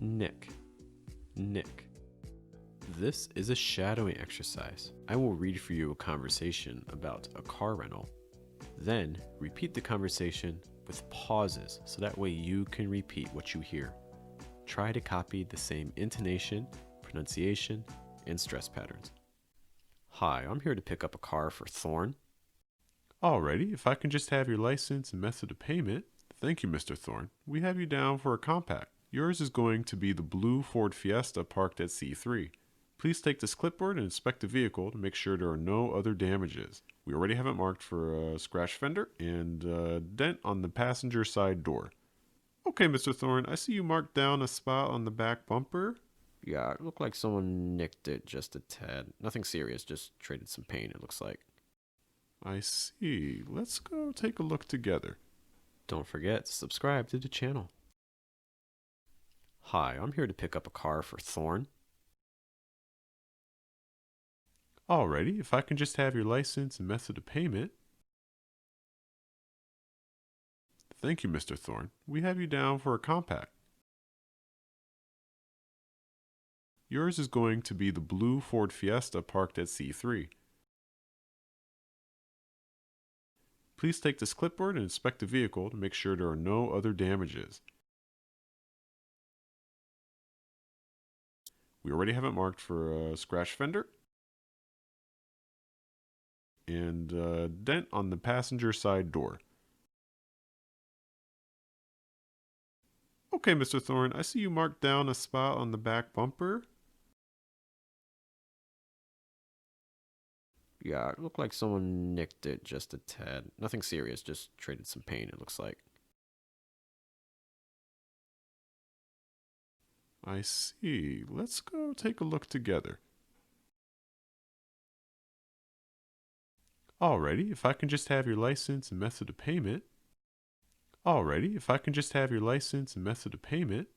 Nick. Nick. This is a shadowing exercise. I will read for you a conversation about a car rental. Then repeat the conversation with pauses so that way you can repeat what you hear. Try to copy the same intonation, pronunciation, and stress patterns. Hi, I'm here to pick up a car for Thorne. Alrighty, if I can just have your license and method of payment. Thank you, Mr. Thorne. We have you down for a compact. Yours is going to be the blue Ford Fiesta parked at C3. Please take this clipboard and inspect the vehicle to make sure there are no other damages. We already have it marked for a scratch fender and a dent on the passenger side door. Okay, Mr. Thorne, I see you marked down a spot on the back bumper. Yeah, it looked like someone nicked it just a tad. Nothing serious, just traded some paint, it looks like. I see. Let's go take a look together. Don't forget to subscribe to the channel. Hi, I'm here to pick up a car for Thorne. Alrighty, if I can just have your license and method of payment. Thank you, Mr. Thorne. We have you down for a compact. Yours is going to be the blue Ford Fiesta parked at C3. Please take this clipboard and inspect the vehicle to make sure there are no other damages. We already have it marked for a scratch fender and a dent on the passenger side door. Okay, Mr. Thorne, I see you marked down a spot on the back bumper. Yeah, it looked like someone nicked it just a tad. Nothing serious, just traded some paint, it looks like. I see. Let's go take a look together. Alrighty, if I can just have your license and method of payment. Alrighty, if I can just have your license and method of payment.